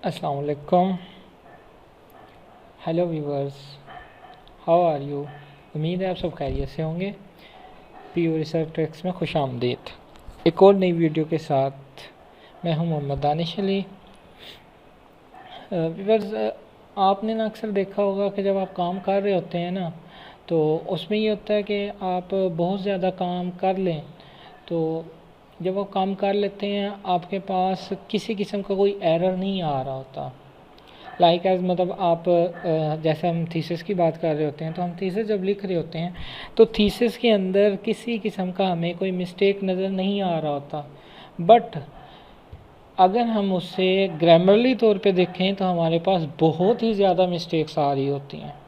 अस्सलाम वालेकुम। Hello viewers, how are you. उम्मीद है आप सब खैरियत से होंगे। पीयू रिसर्च ट्रैक्स में खुश आमदीद। एक और नई वीडियो के साथ मैं हूं मोहम्मद दानिश अली। व्यूवर्स, आपने ना अक्सर देखा होगा कि जब आप काम कर रहे होते हैं ना, तो उसमें ये होता है कि आप बहुत ज़्यादा काम कर लें, तो जब आप काम कर लेते हैं आपके पास किसी किस्म का कोई एरर नहीं आ रहा होता। लाइक एज मतलब आप जैसे हम थीसिस की बात कर रहे होते हैं, तो हम थीसिस जब लिख रहे होते हैं तो थीसिस के अंदर किसी किस्म का हमें कोई मिस्टेक नज़र नहीं आ रहा होता। बट अगर हम उससे ग्रामरली तौर पे देखें तो हमारे पास बहुत ही ज़्यादा मिस्टेक्स आ रही होती हैं।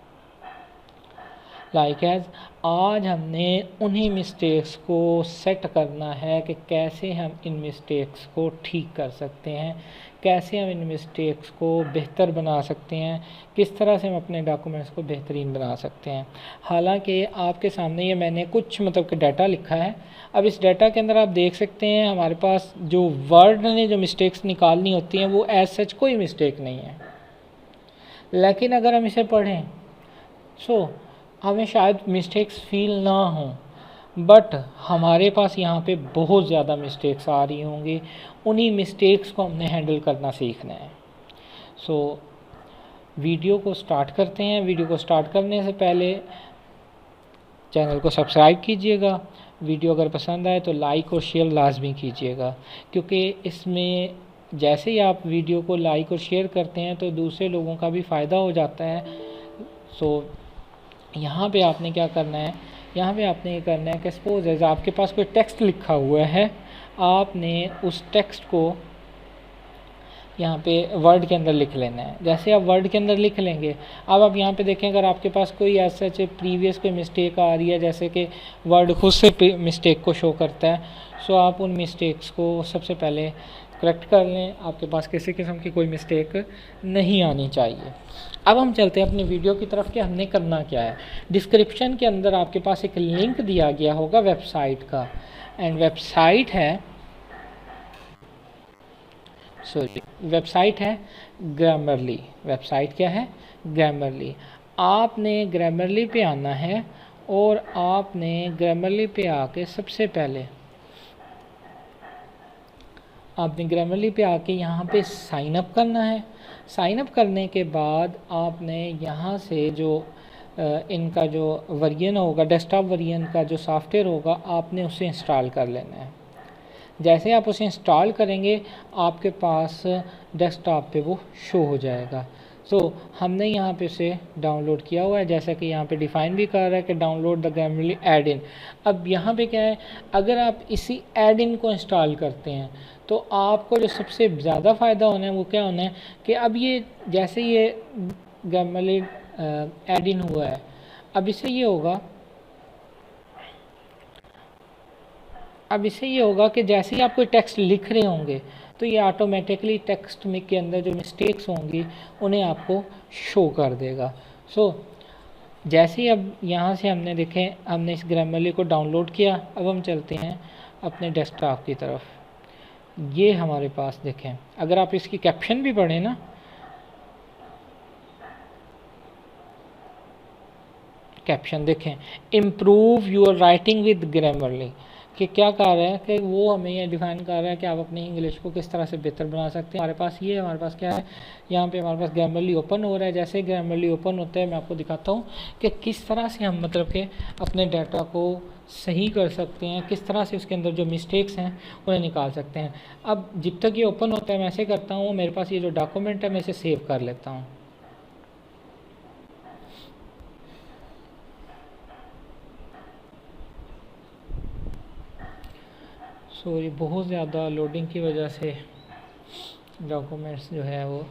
लाइक एज आज हमने उन्हीं मिस्टेक्स को सेट करना है कि कैसे हम इन मिस्टेक्स को ठीक कर सकते हैं, कैसे हम इन मिस्टेक्स को बेहतर बना सकते हैं, किस तरह से हम अपने डॉक्यूमेंट्स को बेहतरीन बना सकते हैं। हालांकि आपके सामने ये मैंने कुछ मतलब कि डाटा लिखा है। अब इस डाटा के अंदर आप देख सकते हैं हमारे पास जो वर्ड ने जो मिस्टेक्स निकालनी होती हैं वो एज सच कोई मिस्टेक नहीं है, लेकिन अगर हम इसे पढ़ें हमें शायद मिस्टेक्स फील ना हों, बट हमारे पास यहाँ पे बहुत ज़्यादा मिस्टेक्स आ रही होंगी। उन्हीं मिस्टेक्स को हमने हैंडल करना सीखना है। वीडियो को स्टार्ट करते हैं। वीडियो को स्टार्ट करने से पहले चैनल को सब्सक्राइब कीजिएगा। वीडियो अगर पसंद आए तो लाइक और शेयर लाजमी कीजिएगा, क्योंकि इसमें जैसे ही आप वीडियो को लाइक और शेयर करते हैं तो दूसरे लोगों का भी फ़ायदा हो जाता है। यहाँ पे आपने क्या करना है, यहाँ पे आपने ये करना है कि सपोज एज आपके पास कोई टेक्स्ट लिखा हुआ है, आपने उस टेक्स्ट को यहाँ पे वर्ड के अंदर लिख लेना है। जैसे आप वर्ड के अंदर लिख लेंगे, अब आप यहाँ पे देखें अगर आपके पास कोई ऐसा प्रीवियस कोई मिस्टेक आ रही है, जैसे कि वर्ड खुद से मिस्टेक को शो करता है, सो आप उन मिस्टेक्स को सबसे पहले करेक्ट कर लें। आपके पास किसी किस्म की कोई मिस्टेक नहीं आनी चाहिए। अब हम चलते हैं अपनी वीडियो की तरफ कि हमने करना क्या है। डिस्क्रिप्शन के अंदर आपके पास एक लिंक दिया गया होगा वेबसाइट का, एंड वेबसाइट है ग्रामरली। वेबसाइट क्या है? ग्रामरली। आपने ग्रामरली पे आना है और आपने ग्रामरली पे आके सबसे पहले आपने ग्रामरली पे आके यहाँ पे साइन अप करना है। साइन अप करने के बाद आपने यहाँ से जो इनका जो वर्जन होगा, डेस्कटॉप वर्जन का जो सॉफ्टवेयर होगा, आपने उसे इंस्टॉल कर लेना है। जैसे आप उसे इंस्टॉल करेंगे आपके पास डेस्कटॉप पे वो शो हो जाएगा। हमने यहाँ पे उसे डाउनलोड किया हुआ है, जैसा कि यहाँ पे डिफ़ाइन भी कर रहा है कि download the Grammarly add in. अब यहाँ पे क्या है, अगर आप इसी ऐड इन को इंस्टॉल करते हैं तो आपको जो सबसे ज़्यादा फ़ायदा होना है वो क्या होना है कि अब ये जैसे ये ग्रामरली ऐड इन हुआ है, अब इससे ये होगा कि जैसे ही आप कोई टेक्स्ट लिख रहे होंगे तो ये ऑटोमेटिकली टेक्स्ट में के अंदर जो मिस्टेक्स होंगी उन्हें आपको शो कर देगा। जैसे ही अब यहाँ से हमने देखें, हमने इस ग्रामरली को डाउनलोड किया। अब हम चलते हैं अपने डेस्कटॉप की तरफ। ये हमारे पास देखें, अगर आप इसकी कैप्शन भी पढ़ें ना, कैप्शन देखें, improve your writing with Grammarly, कि क्या कह रहा है कि वो हमें ये डिफाइन कर रहा है कि आप अपनी इंग्लिश को किस तरह से बेहतर बना सकते हैं। हमारे पास क्या है, यहाँ पे हमारे पास ग्रामरली ओपन हो रहा है। जैसे ग्रामरली ओपन होता है मैं आपको दिखाता हूँ कि किस तरह से हम मतलब कि अपने डाटा को सही कर सकते हैं, किस तरह से उसके अंदर जो मिस्टेक्स हैं उन्हें निकाल सकते हैं। अब जब तक ये ओपन होता है मैं ऐसे करता हूँ, मेरे पास ये जो डॉक्यूमेंट है मैं इसे सेव कर लेता हूँ। ये बहुत ज़्यादा लोडिंग की वजह से डॉक्यूमेंट्स जो है वो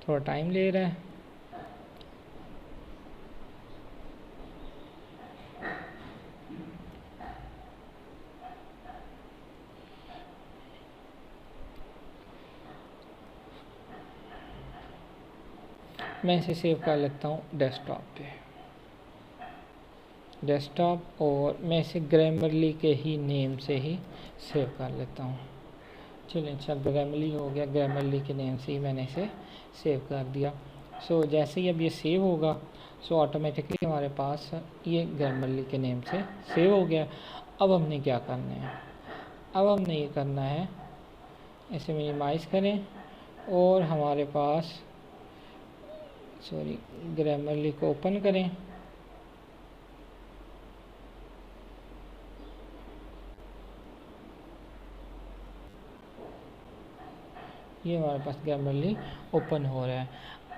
थोड़ा टाइम ले रहा है। मैं इसे सेव कर लेता हूँ डेस्कटॉप पे, और मैं इसे ग्रामरली के ही नेम से ही सेव कर लेता हूँ। चलिए अच्छा ग्रामरली हो गया, ग्रामरली के नेम से ही मैंने इसे सेव कर दिया। सो जैसे ही अब ये सेव होगा सो ऑटोमेटिकली हमारे पास ये ग्रामरली के नेम से सेव हो गया। अब हमने क्या करना है, अब हमने ये करना है, इसे मिनिमाइज़ करें और हमारे पास ग्रामरली को ओपन करें। ये हमारे पास ग्रामरली ओपन हो रहा है।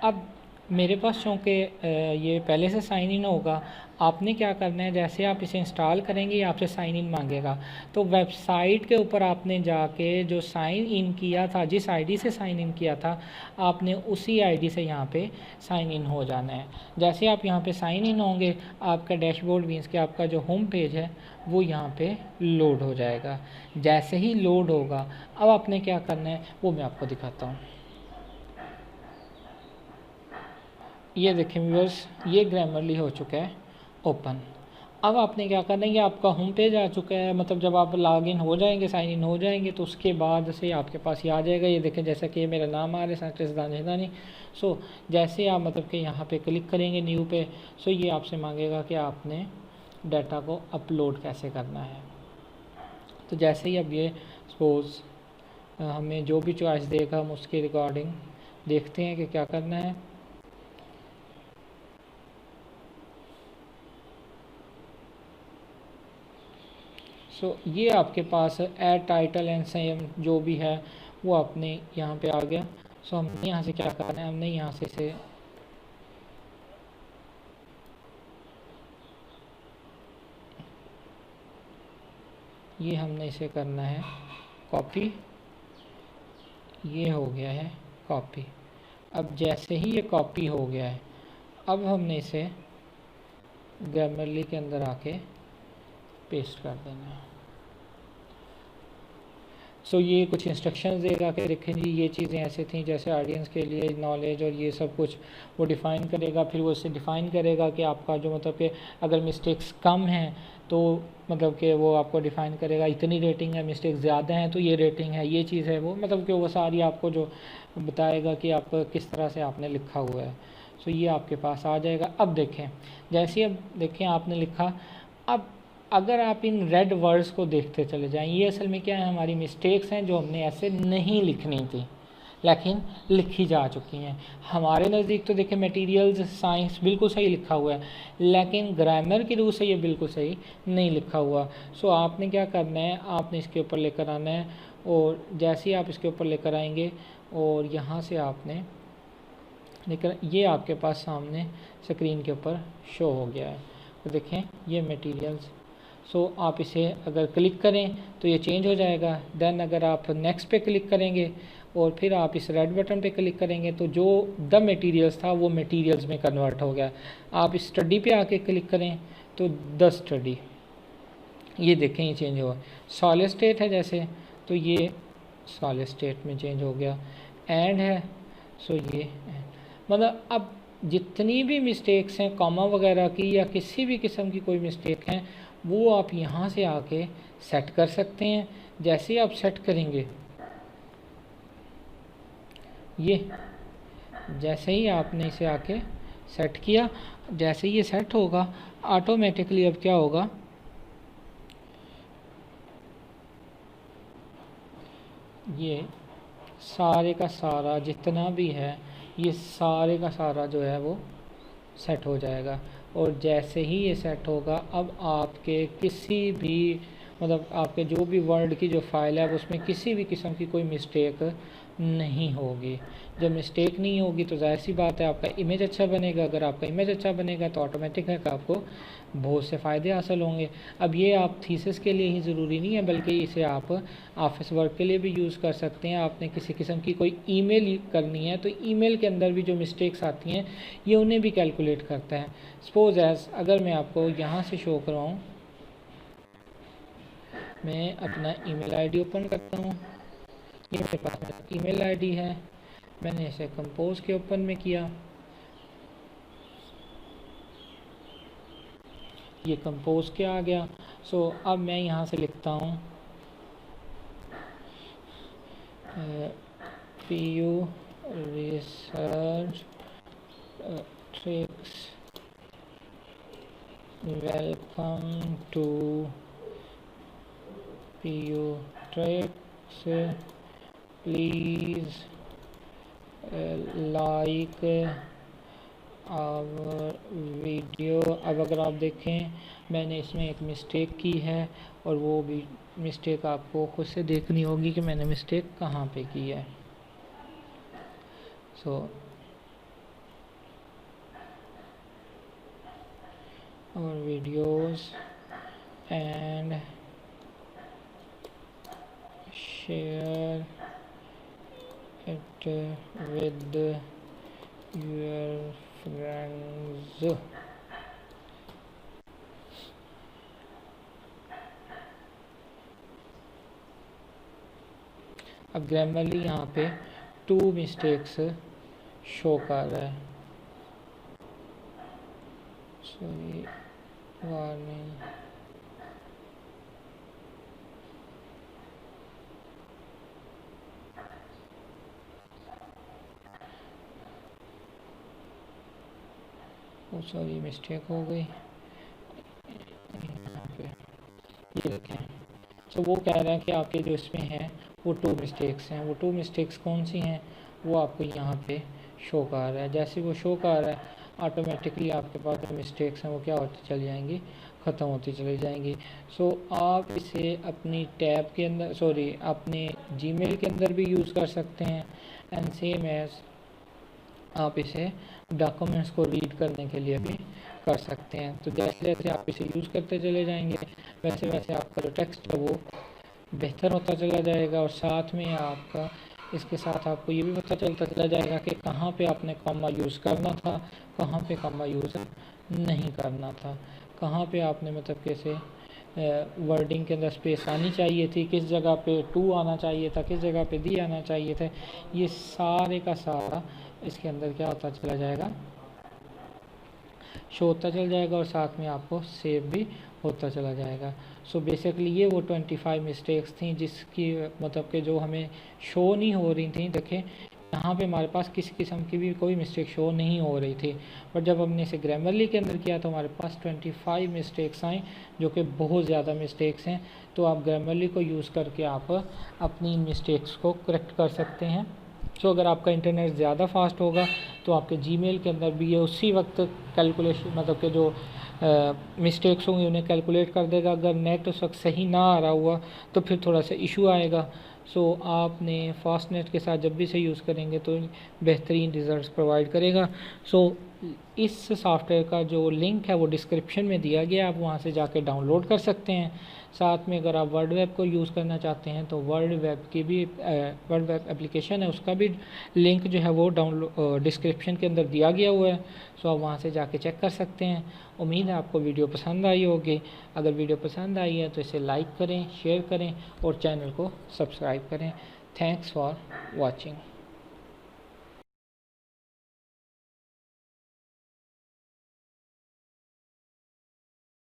अब मेरे पास चूँकि ये पहले से साइन इन होगा, आपने क्या करना है, जैसे आप इसे इंस्टॉल करेंगे ये आपसे साइन इन मांगेगा, तो वेबसाइट के ऊपर आपने जाके जो साइन इन किया था, जिस आईडी से साइन इन किया था, आपने उसी आईडी से यहाँ पे साइन इन हो जाना है। जैसे आप यहाँ पे साइन इन होंगे, आपका डैशबोर्ड मीन्स कि आपका जो होम पेज है वो यहाँ पे लोड हो जाएगा। जैसे ही लोड होगा अब आपने क्या करना है वो मैं आपको दिखाता हूँ। ये देखें व्यूअर्स, ये ग्रामरली हो चुका है ओपन। अब आपने क्या करना है, ये आपका होम पेज आ चुका है, मतलब जब आप लॉगिन हो जाएंगे, साइन इन हो जाएंगे, तो उसके बाद से आपके पास ये आ जाएगा। ये देखें जैसा कि मेरा नाम आ रहा है साकिर दानिश हिदानी। सो जैसे आप मतलब कि यहाँ पे क्लिक करेंगे न्यू पे, सो ये आपसे मांगेगा कि आपने डाटा को अपलोड कैसे करना है। तो जैसे ही अब ये सपोज़ हमें जो भी चॉइस देगा हम उसके रिकॉर्डिंग देखते हैं कि क्या करना है। सो ये आपके पास ऐड टाइटल एंड सेम जो भी है वो आपने यहाँ पे आ गया। सो हमने यहाँ से क्या करना है, हमने यहाँ से इसे ये हमने इसे करना है कॉपी, ये हो गया है कॉपी। अब जैसे ही ये कॉपी हो गया है, अब हमने इसे ग्रामरली के अंदर आके पेस्ट कर देना है। सो ये कुछ इंस्ट्रक्शंस देगा कि देखें जी ये चीज़ें ऐसे थी, जैसे ऑडियंस के लिए नॉलेज और ये सब कुछ वो डिफ़ाइन करेगा। फिर वो इससे डिफ़ाइन करेगा कि आपका जो मतलब कि अगर मिस्टेक्स कम हैं तो मतलब कि वो आपको डिफ़ाइन करेगा इतनी रेटिंग है, मिस्टेक्स ज़्यादा हैं तो ये रेटिंग है, ये चीज़ है वो, मतलब कि वो सारी आपको जो बताएगा कि आप किस तरह से आपने लिखा हुआ है। सो ये आपके पास आ जाएगा। अब देखें, जैसे अब देखें आपने लिखा, अब अगर आप इन रेड वर्ड्स को देखते चले जाएं, ये असल में क्या है, हमारी मिस्टेक्स हैं जो हमने ऐसे नहीं लिखनी थी लेकिन लिखी जा चुकी हैं। हमारे नज़दीक तो देखें मटेरियल्स साइंस बिल्कुल सही लिखा हुआ है, लेकिन ग्रामर की रूह से ये बिल्कुल सही नहीं लिखा हुआ। सो आपने क्या करना है, आपने इसके ऊपर लेकर आना है, और जैसे ही आप इसके ऊपर लेकर आएंगे और यहाँ से आपने लेकर, ये आपके पास सामने स्क्रीन के ऊपर शो हो गया है। तो देखें ये मटेरियल्स। सो आप इसे अगर क्लिक करें तो ये चेंज हो जाएगा। देन अगर आप नेक्स्ट पे क्लिक करेंगे और फिर आप इस रेड बटन पे क्लिक करेंगे तो जो द मटेरियल्स था वो मटेरियल्स में कन्वर्ट हो गया। आप इस स्टडी पे आके क्लिक करें तो द स्टडी, ये देखें ये चेंज हुआ। सॉलिड स्टेट है जैसे, तो ये सॉलिड स्टेट में चेंज हो गया। एंड है, सो ये मतलब अब जितनी भी मिस्टेक्स हैं कॉमा वगैरह की या किसी भी किस्म की कोई मिस्टेक हैं वो आप यहाँ से आके सेट कर सकते हैं। जैसे ही आप सेट करेंगे, ये जैसे ही आपने इसे आके सेट किया, जैसे ही ये सेट होगा ऑटोमेटिकली अब क्या होगा, ये सारे का सारा जितना भी है ये सारे का सारा जो है वो सेट हो जाएगा। और जैसे ही ये सेट होगा अब आपके किसी भी मतलब आपके जो भी वर्ड की जो फाइल है उसमें किसी भी किस्म की कोई मिस्टेक नहीं होगी। जब मिस्टेक नहीं होगी तो जाहिर सी बात है आपका इमेज अच्छा बनेगा। अगर आपका इमेज अच्छा बनेगा तो ऑटोमेटिक है कि आपको बहुत से फ़ायदे हासिल होंगे। अब ये आप थीसिस के लिए ही ज़रूरी नहीं है, बल्कि इसे आप ऑफिस वर्क के लिए भी यूज़ कर सकते हैं। आपने किसी किस्म की कोई ईमेल करनी है तो ईमेल के अंदर भी जो मिस्टेक्स आती हैं ये उन्हें भी कैलकुलेट करता है। सपोज एज अगर मैं आपको यहाँ से शो करवाऊँ, मैं अपना ईमेल आईडी ओपन करता हूँ, ये मेरे पास मेरा ईमेल आईडी है, मैंने इसे कंपोज के ओपन में किया, ये कंपोज के आ गया। सो अब मैं यहाँ से लिखता हूँ PU research tricks. Welcome to PU tricks. Please like our video. अब अगर आप देखें मैंने इसमें एक मिस्टेक की है और वो भी मिस्टेक आपको खुद से देखनी होगी कि मैंने मिस्टेक कहाँ पे की है। So our videos and share it with your friends। अब ग्रामरली यहाँ पे 2 मिस्टेक्स शो कर रहा है। Sorry warning. Oh sorry mistake हो गई यहाँ पे। ये देखें। तो वो कह रहा है कि आपके जो इसमें हैं वो 2 मिस्टेक्स हैं। वो 2 मिस्टेक्स कौन सी हैं वो आपको यहाँ पे शो कर रहा है। जैसे वो शो कर रहा है ऑटोमेटिकली आपके पास जो मिस्टेक्स हैं वो क्या होती चली जाएंगी, ख़त्म होती चली जाएंगी। सो आप इसे अपनी टैब के अंदर अपने जीमेल के अंदर भी यूज़ कर सकते हैं एंड सेम एज आप इसे डॉक्यूमेंट्स को रीड करने के लिए भी कर सकते हैं। तो जैसे जैसे आप इसे यूज़ करते चले जाएंगे वैसे वैसे आपका जो टेक्स्ट है वो बेहतर होता चला जाएगा और साथ में आपका इसके साथ आपको ये भी पता चलता चला जाएगा कि कहाँ पे आपने कॉमा यूज़ करना था, कहाँ पे कॉमा यूज़ नहीं करना था, कहाँ पे आपने मतलब कैसे वर्डिंग के अंदर स्पेस आनी चाहिए थी, किस जगह पे टू आना चाहिए था, किस जगह पे दी आना चाहिए था। ये सारे का सारा इसके अंदर क्या होता चला जाएगा, शो होता चल जाएगा और साथ में आपको सेव भी होता चला जाएगा। सो बेसिकली ये वो 25 मिस्टेक्स थी जिसकी मतलब कि जो हमें शो नहीं हो रही थी। देखें यहाँ पे हमारे पास किसी किस्म की भी कोई मिस्टेक शो नहीं हो रही थी, बट जब हमने इसे ग्रामरली के अंदर किया तो हमारे पास 25 मिस्टेक्स आई जो कि बहुत ज़्यादा मिस्टेक्स हैं। तो आप ग्रामरली को यूज़ करके आप अपनी इन मिस्टेक्स को करेक्ट कर सकते हैं। सो अगर आपका इंटरनेट ज़्यादा फास्ट होगा तो आपके जीमेल के अंदर भी ये उसी वक्त कैलकुलेशन मतलब कि जो मिस्टेक्स होंगी उन्हें कैलकुलेट कर देगा। अगर नेट उस वक्त सही ना आ रहा हुआ तो फिर थोड़ा सा इशू आएगा। सो आपने फास्ट नेट के साथ जब भी इसे यूज़ करेंगे तो बेहतरीन रिज़ल्ट्स प्रोवाइड करेगा। सो इस सॉफ्टवेयर का जो लिंक है वो डिस्क्रिप्शन में दिया गया है, आप वहाँ से जाके डाउनलोड कर सकते हैं। साथ में अगर आप वर्ड वेब को यूज़ करना चाहते हैं तो वर्ड वेब एप्लीकेशन है उसका भी लिंक जो है वो डाउनलोड डिस्क्रिप्शन के अंदर दिया गया हुआ है। सो आप वहाँ से जाके चेक कर सकते हैं। उम्मीद है आपको वीडियो पसंद आई होगी। अगर वीडियो पसंद आई है तो इसे लाइक करें, शेयर करें और चैनल को सब्सक्राइब करें। Thanks for watching.